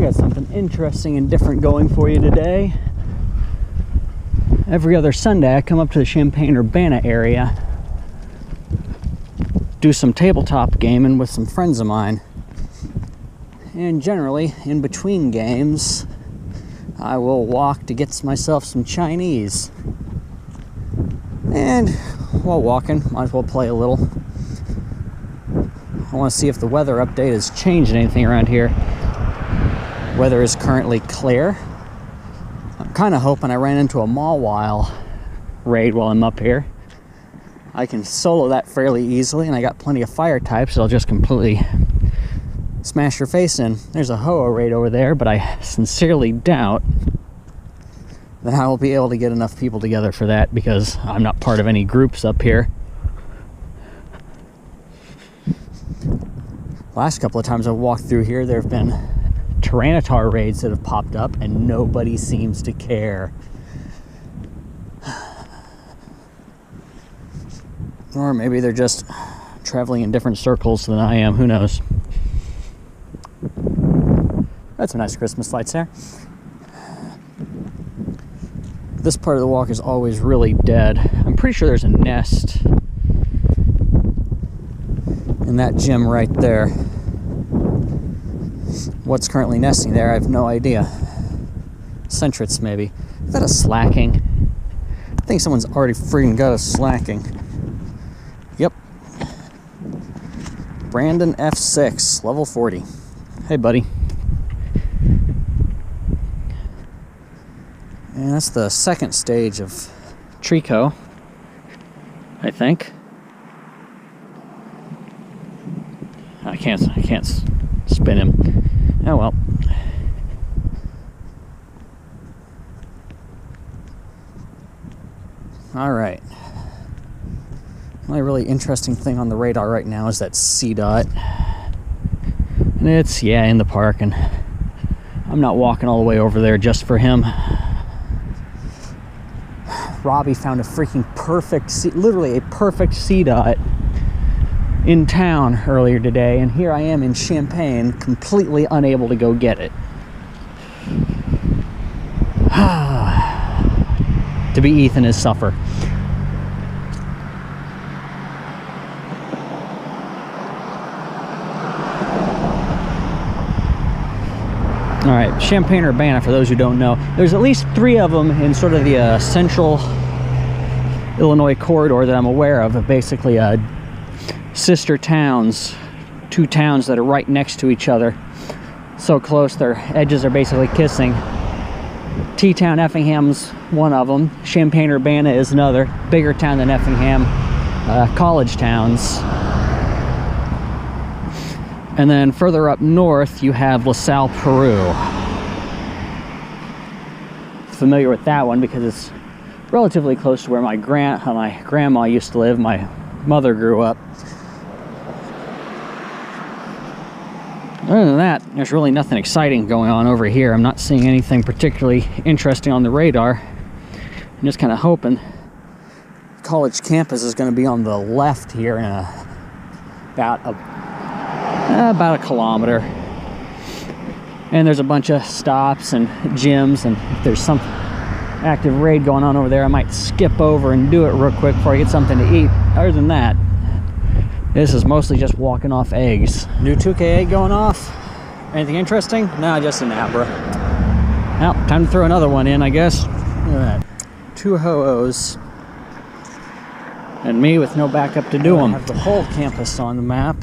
got something interesting and different going for you today. Every other Sunday I come up to the Champaign-Urbana area, do some tabletop gaming with some friends of mine, and generally in between games I will walk to get myself some Chinese. And while walking, might as well play a little. I want to see if the weather update has changed anything around here. Weather is currently clear. I'm kind of hoping I ran into a Mawile raid while I'm up here. I can solo that fairly easily, and I got plenty of fire types that'll just completely smash your face in. There's a Ho-Oh raid over there, but I sincerely doubt that I will be able to get enough people together for that because I'm not part of any groups up here. Last couple of times I've walked through here, there have been Tyranitar raids that have popped up and nobody seems to care. Or maybe they're just traveling in different circles than I am, who knows. That's some nice Christmas lights there. This part of the walk is always really dead. I'm pretty sure there's a nest in that gym right there. What's currently nesting there, I have no idea. Centrets, maybe. Is that a slacking? I think someone's already freaking got a slacking. Yep. Brandon F6, level 40. Hey, buddy. And that's the second stage of Trico, I think. I can't spin him. Oh well. All right. The only really interesting thing on the radar right now is that C dot. And it's, yeah, in the park, and I'm not walking all the way over there just for him. Robbie found a freaking perfect, literally a perfect C dot in town earlier today, and here I am in Champaign, completely unable to go get it. To be Ethan is suffer. All right, Champaign-Urbana, for those who don't know, there's at least 3 of them in sort of the central Illinois corridor that I'm aware of basically sister towns, 2 towns that are right next to each other, so close their edges are basically kissing. T-Town Effingham's one of them. Champaign-Urbana is another, bigger town than Effingham, college towns. And then further up north, you have LaSalle, Peru. Familiar with that one because it's relatively close to where my grandma used to live. My mother grew up. Other than that, there's really nothing exciting going on over here. I'm not seeing anything particularly interesting on the radar. I'm just kind of hoping college campus is going to be on the left here in about a kilometer, and there's a bunch of stops and gyms, and if there's some active raid going on over there, I might skip over and do it real quick before I get something to eat. Other than that, this is mostly just walking off eggs. New 2K egg going off. Anything interesting? No, just an Abra. Well, time to throw another one in, I guess. Look at that. 2 Ho-Ohs and me with no backup to do them. I have the whole campus on the map.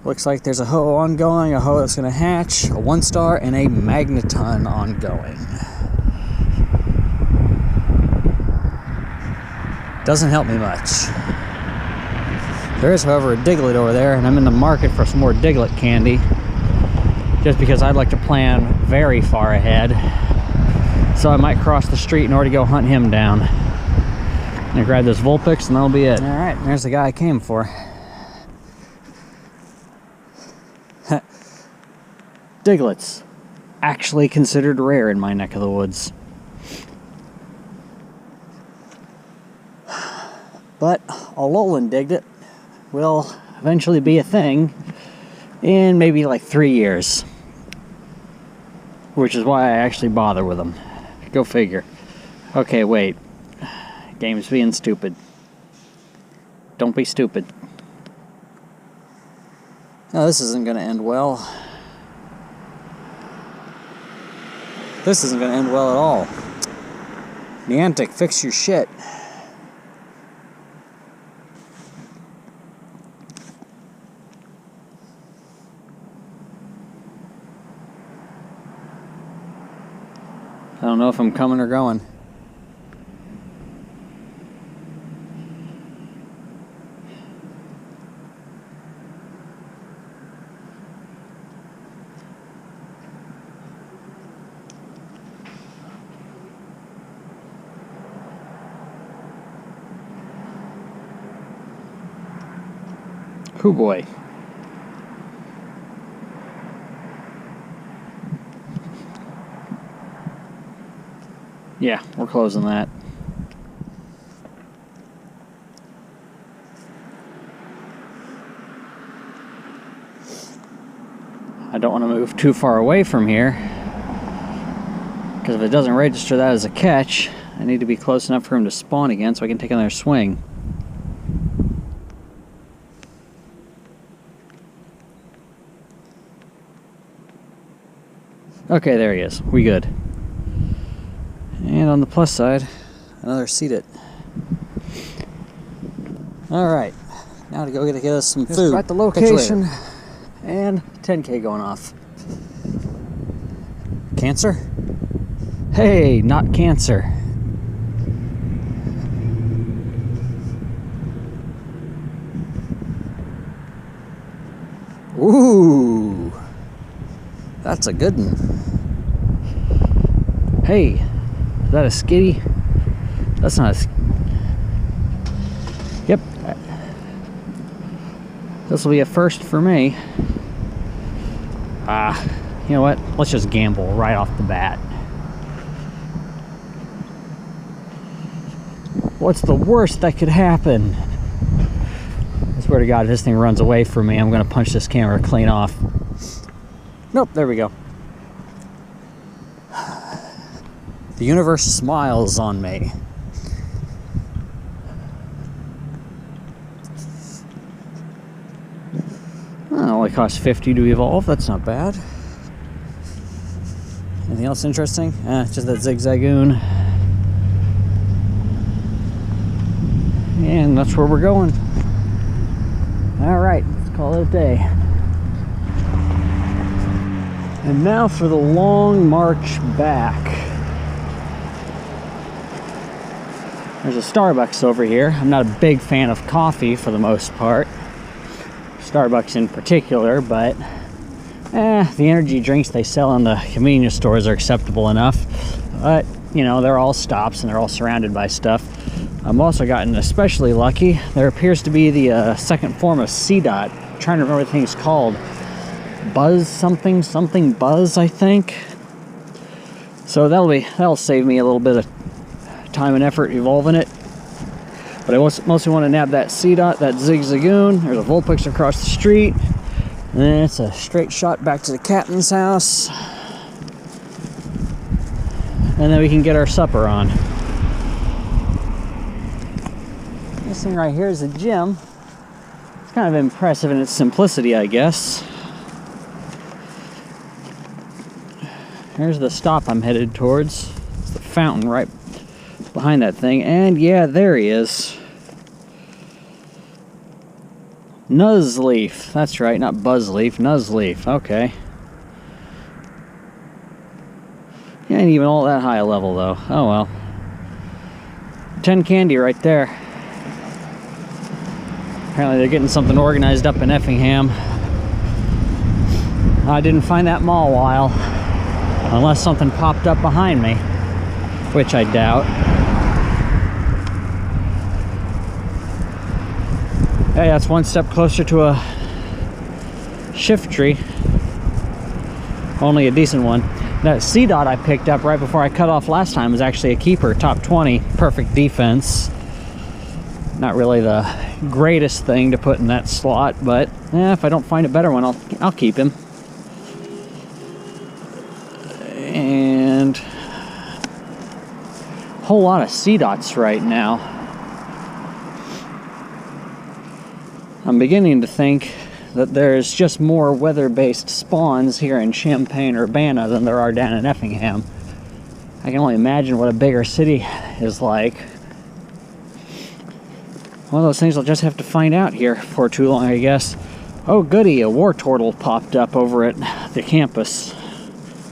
Looks like there's a Ho-Oh ongoing, a Ho-Oh that's going to hatch, a 1-star, and a Magneton ongoing. Doesn't help me much. There is, however, a Diglett over there, and I'm in the market for some more Diglett candy, just because I'd like to plan very far ahead. So I might cross the street in order to go hunt him down. I'm going to grab this Vulpix, and that'll be it. All right, there's the guy I came for. Digletts, actually considered rare in my neck of the woods. But Alolan Diglett will eventually be a thing in maybe like 3 years. which is why I actually bother with them. Go figure. Okay, wait. Game's being stupid. Don't be stupid. No, this isn't going to end well. This isn't going to end well at all. Niantic, fix your shit. I don't know if I'm coming or going. Oh boy. Yeah, we're closing that. I don't want to move too far away from here, because if it doesn't register that as a catch, I need to be close enough for him to spawn again so I can take another swing. Okay, there he is. We good. And on the plus side, another seat it. Alright, now to go get us some food. At the location, and 10K going off. Cancer? Hey, not cancer. Ooh, that's a good one. Hey, is that a skitty? That's not a... Yep. This will be a first for me. You know what? Let's just gamble right off the bat. What's the worst that could happen? I swear to God, if this thing runs away from me, I'm going to punch this camera clean off. Nope, there we go. The universe smiles on me. Oh, it only costs 50 to evolve. That's not bad. Anything else interesting? Just that zigzagoon. And that's where we're going. Alright, let's call it a day. And now for the long march back. There's a Starbucks over here. I'm not a big fan of coffee for the most part. Starbucks in particular, but the energy drinks they sell in the convenience stores are acceptable enough. But, you know, they're all stops and they're all surrounded by stuff. I've also gotten especially lucky. There appears to be the second form of C-Dot. I'm trying to remember what the thing's called. Buzz something buzz, I think. So that'll save me a little bit of time and effort evolving it. But I mostly want to nab that C-Dot, that zigzagoon. There's a Vulpix across the street. And then it's a straight shot back to the captain's house. And then we can get our supper on. This thing right here is a gym. It's kind of impressive in its simplicity, I guess. Here's the stop I'm headed towards. It's the fountain right behind that thing. And yeah, there he is. Nuzleaf. That's right, not Buzzleaf. Nuzleaf. Okay. He ain't even all that high a level, though. Oh well. 10 candy right there. Apparently they're getting something organized up in Effingham. I didn't find that mall while. Unless something popped up behind me. Which I doubt. Hey, that's one step closer to a shift tree. Only a decent one. That C-Dot I picked up right before I cut off last time was actually a keeper, top 20, perfect defense. Not really the greatest thing to put in that slot, but if I don't find a better one, I'll keep him. whole lot of sea dots right now. I'm beginning to think that there's just more weather-based spawns here in Champaign, Urbana than there are down in Effingham. I can only imagine what a bigger city is like. One of those things I'll just have to find out here before too long, I guess. Oh goody, a war turtle popped up over at the campus.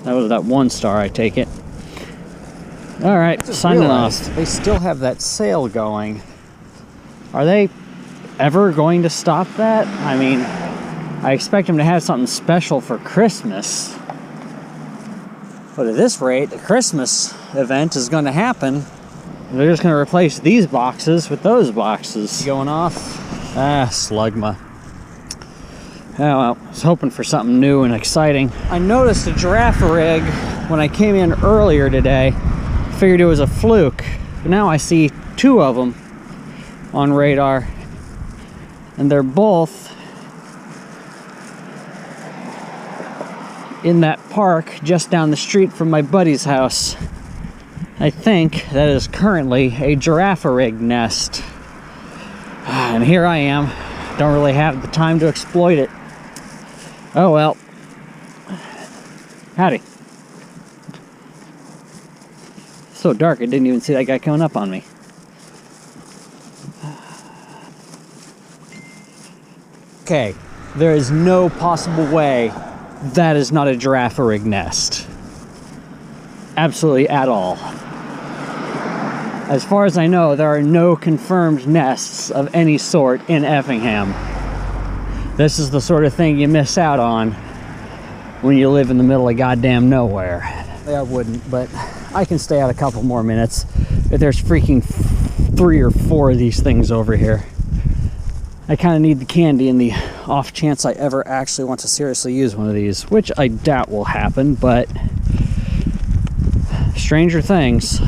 That was that 1 star, I take it. Alright, signing off. They still have that sale going. Are they ever going to stop that? I mean, I expect them to have something special for Christmas. But at this rate, the Christmas event is going to happen. They're just going to replace these boxes with those boxes. Going off? Ah, slugma. Oh well, I was hoping for something new and exciting. I noticed a giraffe rig when I came in earlier today. Figured it was a fluke. But now I see 2 of them on radar. And they're both in that park just down the street from my buddy's house. I think that is currently a giraffe rig nest. And here I am. Don't really have the time to exploit it. Oh well. Howdy. So dark I didn't even see that guy coming up on me. Okay, there is no possible way that is not a giraffe rig nest. Absolutely at all. As far as I know, there are no confirmed nests of any sort in Effingham. This is the sort of thing you miss out on when you live in the middle of goddamn nowhere. I wouldn't, but I can stay out a couple more minutes if there's freaking 3 or 4 of these things over here. I kind of need the candy in the off chance I ever actually want to seriously use one of these, which I doubt will happen, but stranger things.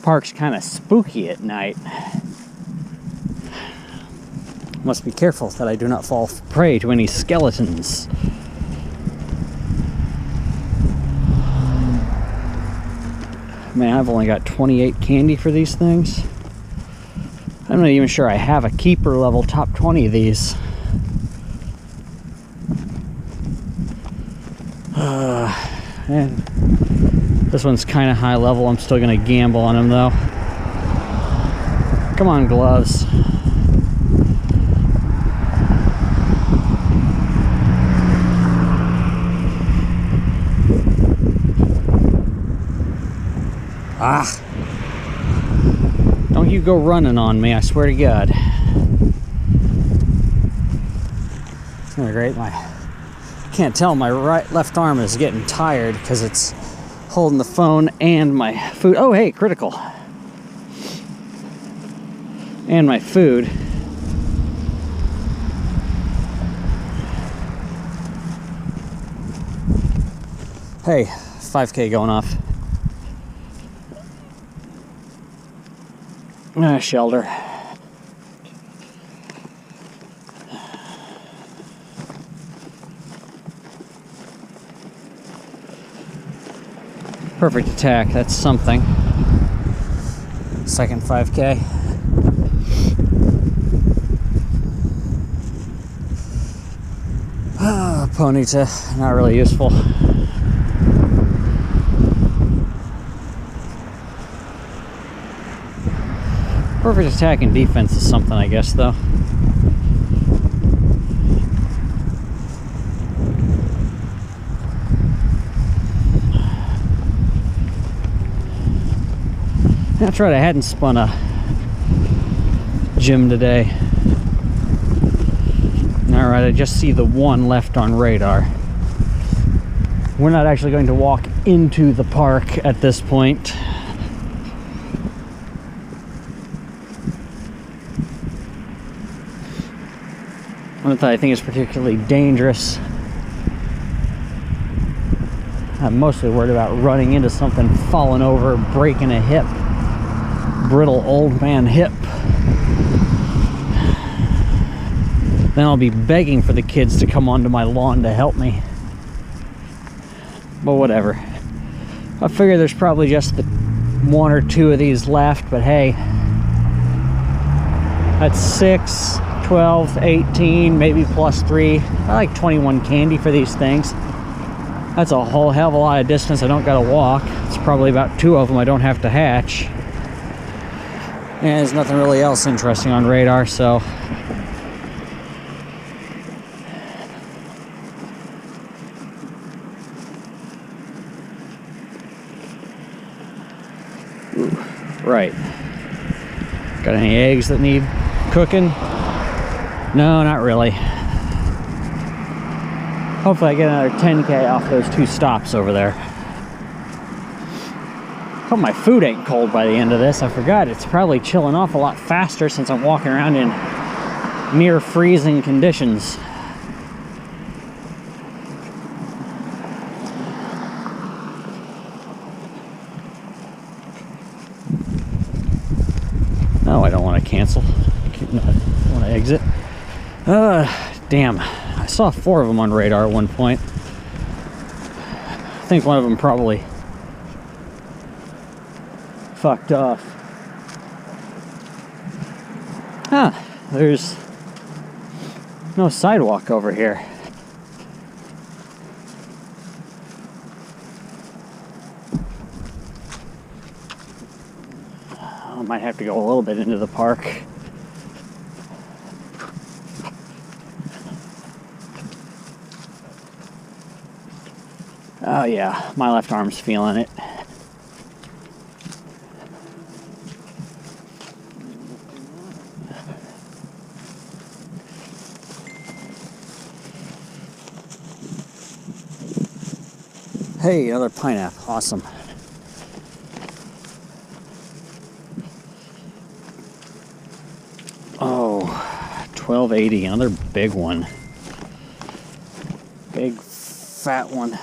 Park's kind of spooky at night. Must be careful that I do not fall prey to any skeletons. Man, I've only got 28 candy for these things. I'm not even sure I have a keeper level top 20 of these. And this one's kind of high level. I'm still going to gamble on him though. Come on, gloves. Ah! Don't you go running on me, I swear to God. It's not great. Can't tell, my left arm is getting tired because it's holding the phone and my food. Oh, hey, critical. And my food. Hey, 5K going off. Shelter. Perfect attack, that's something. Second 5K. Ponyta, not really useful. Perfect attack and defense is something, I guess, though. That's right, I hadn't spun a gym today. Alright, I just see the one left on radar. We're not actually going to walk into the park at this point. One that I think is particularly dangerous. I'm mostly worried about running into something, falling over, breaking a hip. Brittle old man hip. Then I'll be begging for the kids to come onto my lawn to help me. But whatever. I figure there's probably just the 1 or 2 of these left, but hey. That's 6, 12, 18, maybe plus 3. I like 21 candy for these things. That's a whole hell of a lot of distance I don't gotta walk. It's probably about 2 of them I don't have to hatch. And there's nothing really else interesting on radar, so. Ooh, right. Got any eggs that need cooking? No, not really. Hopefully I get another 10K off those 2 stops over there. Hope my food ain't cold by the end of this. I forgot it's probably chilling off a lot faster since I'm walking around in near freezing conditions. No, I don't want to cancel. I want to exit. Damn. I saw 4 of them on radar at one point. I think one of them probably fucked off. Huh. There's no sidewalk over here. I might have to go a little bit into the park. Oh yeah, my left arm's feeling it. Hey, another pineapple. Awesome. Oh, 1280, another big one. Big, fat one.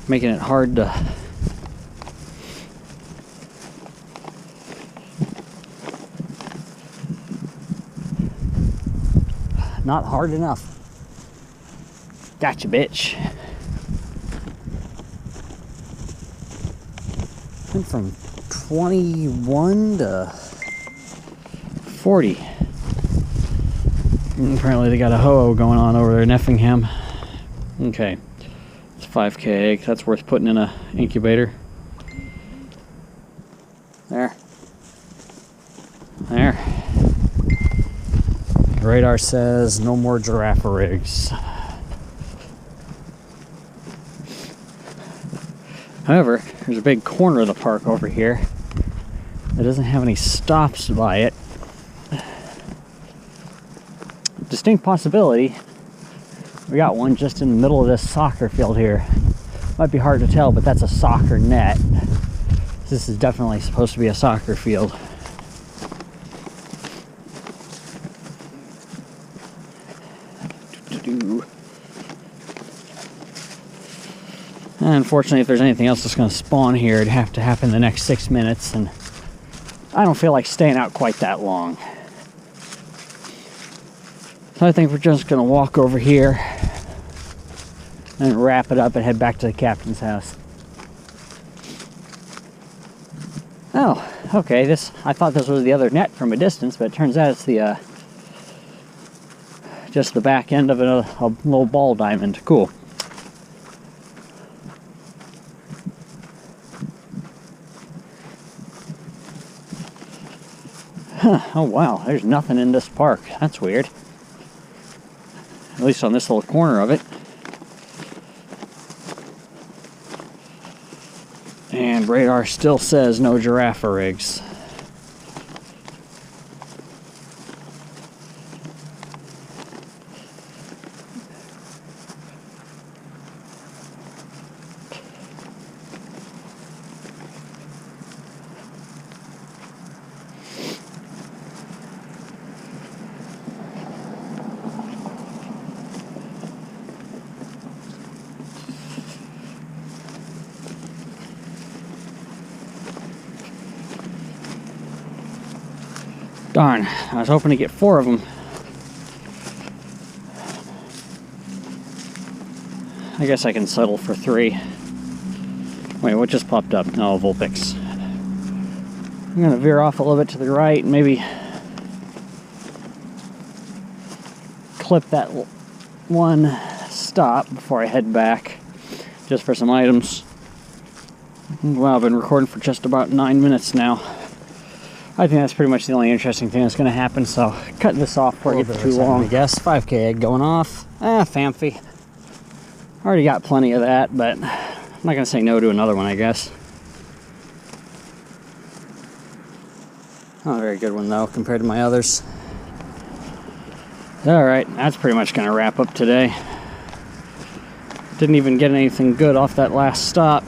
Making it hard to not hard enough. Gotcha, bitch. Went from 21 to 40. And apparently they got a ho-oh going on over there in Effingham. Okay. 5K egg. That's worth putting in a incubator. There. Radar says no more giraffe rigs. However, there's a big corner of the park over here that doesn't have any stops by it. Distinct possibility. We got one just in the middle of this soccer field here. Might be hard to tell, but that's a soccer net. This is definitely supposed to be a soccer field. Unfortunately, if there's anything else that's going to spawn here, it'd have to happen in the next 6 minutes, and I don't feel like staying out quite that long. So I think we're just going to walk over here and wrap it up and head back to the captain's house. Oh, okay, I thought this was the other net from a distance, but it turns out it's the just the back end of a little ball diamond. Cool. Huh, oh wow, there's nothing in this park. That's weird. At least on this little corner of it. And radar still says no giraffe rigs. Darn, I was hoping to get 4 of them. I guess I can settle for 3. Wait, what just popped up? No, Vulpix. I'm gonna veer off a little bit to the right, and maybe clip that one stop before I head back, just for some items. Wow, I've been recording for just about 9 minutes now. I think that's pretty much the only interesting thing that's going to happen, so cutting this off before it gets too long. I guess 5K egg going off. Famfy. Already got plenty of that, but I'm not going to say no to another one, I guess. Not a very good one, though, compared to my others. Alright, that's pretty much going to wrap up today. Didn't even get anything good off that last stop.